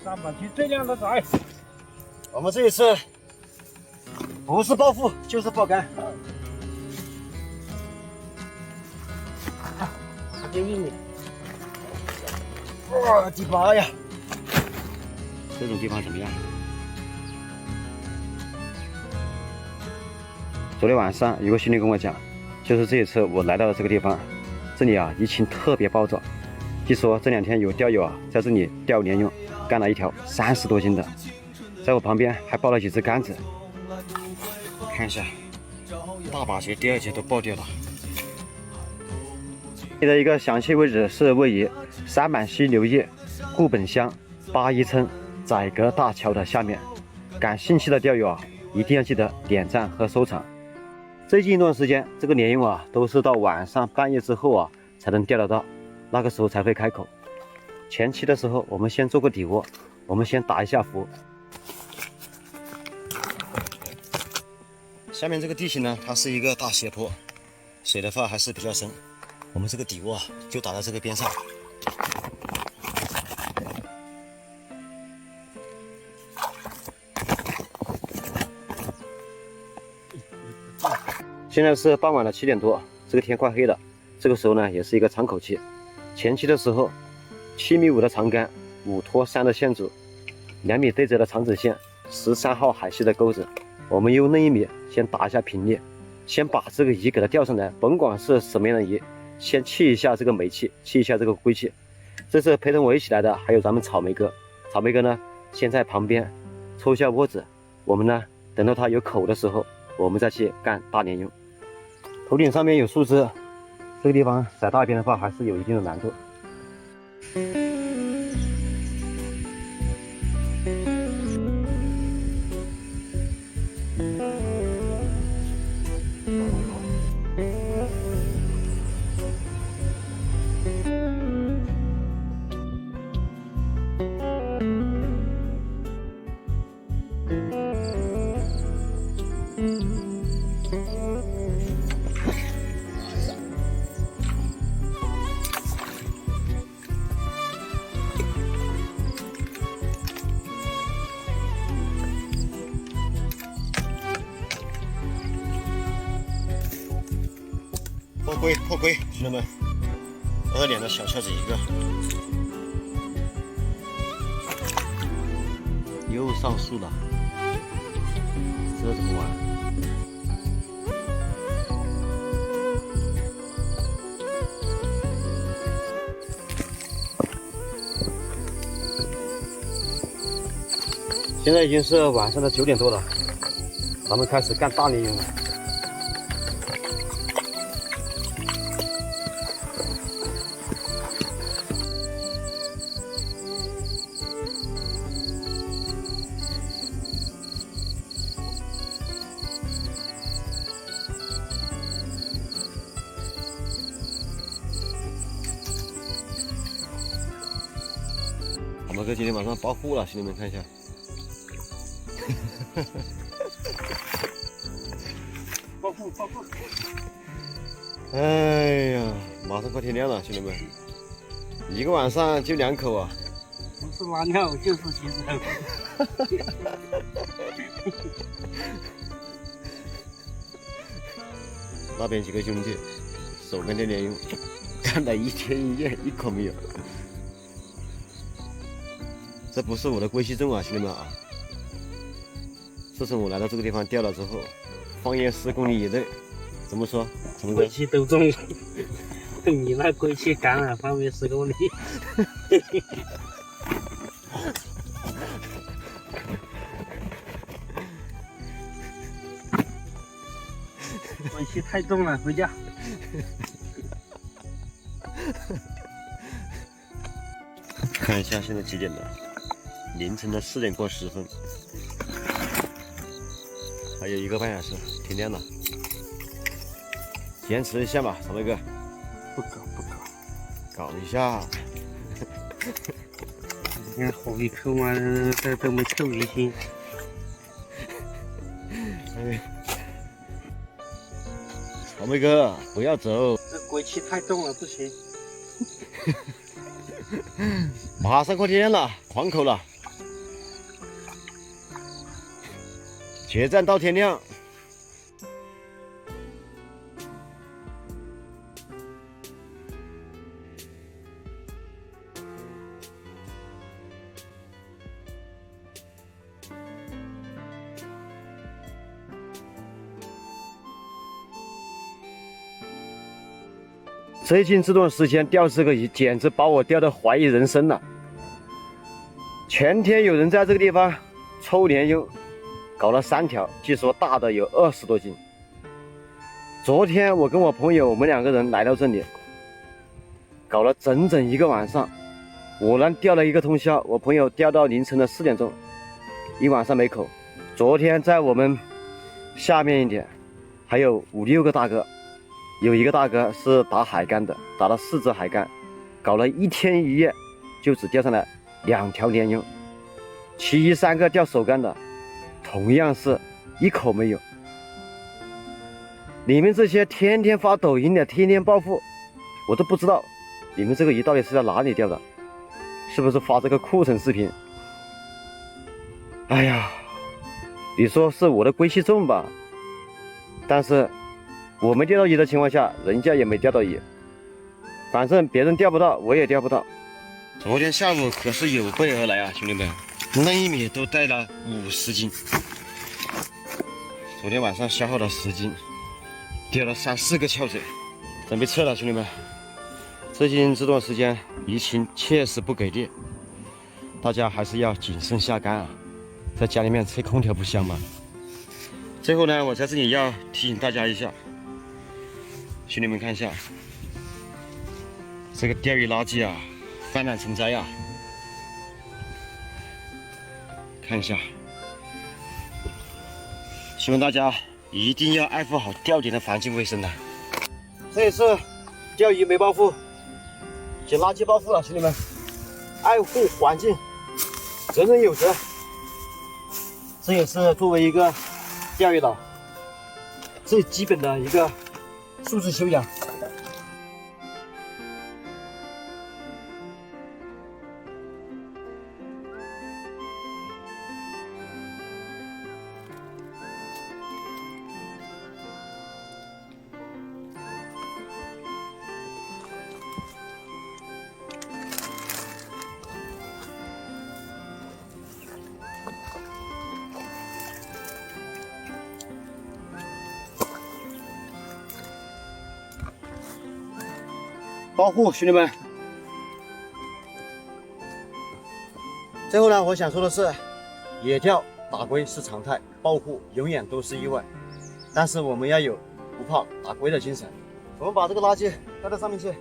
上半期最靓的仔。我们这一次不是暴富就是爆肝。接一米。哇，第8呀！这种地方怎么样？昨天晚上有个兄弟跟我讲，就是这一次我来到了这个地方，这里啊疫情特别暴躁。据说这2天有钓友啊在这里钓鲢鳙，干了一条30多斤的，在我旁边还抱了几只杆子。看一下，大把节、第2节都爆掉了。你的一个详细位置是位于三板溪流域固本乡81村窄阁大桥的下面。感兴趣的钓友啊，一定要记得点赞和收藏。最近一段时间，这个鲢鳙啊都是到晚上半夜之后啊才能钓得到，那个时候才会开口。前期的时候，我们先做个底窝，我们先打一下浮。下面这个地形呢，它是一个大斜坡，水的话还是比较深。我们这个底窝啊，就打在这个边上。现在是傍晚的7点多，这个天快黑了。这个时候呢，也是一个长口期。前期的时候，7.5米的长杆，5拖3的线组，2米对折的长子线，13号海西的钩子。我们用那1米先打一下平力，先把这个鱼给它钓上来，甭管是什么样的鱼。先去一下这个煤气，去一下这个龟气。这次陪同我一起来的还有咱们草莓哥。草莓哥呢，先在旁边抽一下窝子。我们呢，等到它有口的时候，我们再去干大鲢鳙。头顶上面有树枝，这个地方甩大边的话，还是有一定的难度。破龟，兄弟们，2脸的小翘子一个，又上树了，这怎么玩？现在已经是晚上的9点多了，咱们开始干大鲢鳙了。我们哥今天晚上包户了，兄弟们看一下。报复！哎呀，马上快天亮了，兄弟们，一个晚上就2口啊！不是拉尿就是洗手。那边几个兄弟手干的鲢鳙，干了1天1夜，1口没有。这不是我的龟息重啊，兄弟们啊！自从我来到这个地方钓了之后，方圆10公里以内，怎么说？怎么龟气都中了，你那龟气干了，方圆10公里。龟气太重了，回家。看一下现在几点了？凌晨的4点过10分，还有1个半小时，天亮了。坚持一下嘛，草莓哥。不搞，搞一下。你看好一口嘛，这都没臭鱼腥。哎，草莓哥，不要走，这龟气太重了，不行。马上过天了，狂口了。决战到天亮。最近这段时间钓这个鱼，简直把我钓得怀疑人生了。前天有人在这个地方抽鲢鳙，搞了3条，据说大的有20多斤。昨天我跟我朋友，我们2个人来到这里，搞了整整1个晚上。我呢钓了1个通宵，我朋友钓到凌晨的4点钟，一晚上没口。昨天在我们下面一点，还有5、6个大哥。有一个大哥是打海竿的，打了4只海竿，搞了1天1夜，就只钓上来2条鲢鳙。其余3个钓手竿的，同样是一口没有。你们这些天天发抖音的，天天暴富，我都不知道你们这个鱼到底是在哪里钓的，是不是发这个库存视频？哎呀，你说是我的龟气重吧？但是我没钓到鱼的情况下，人家也没钓到鱼，反正别人钓不到，我也钓不到。昨天下午可是有备而来啊，兄弟们，那1米都带了50斤。昨天晚上消耗了10斤，钓了3、4个翘嘴，准备撤了，兄弟们。最近这段时间鱼情确实不给力，大家还是要谨慎下竿啊，在家里面吹空调不香吗？最后呢，我在这里要提醒大家一下。兄弟们看一下，这个钓鱼垃圾啊，泛滥成灾啊！看一下，希望大家一定要爱护好钓点的环境卫生的。这一次钓鱼没暴富，捡垃圾暴富了，兄弟们！爱护环境，人人有责。这也是作为一个钓鱼佬最基本的一个素质修养。保护兄弟们。最后呢，我想说的是，野钓打龟是常态，保护永远都是意外。但是我们要有不怕打龟的精神。我们把这个垃圾带到上面去。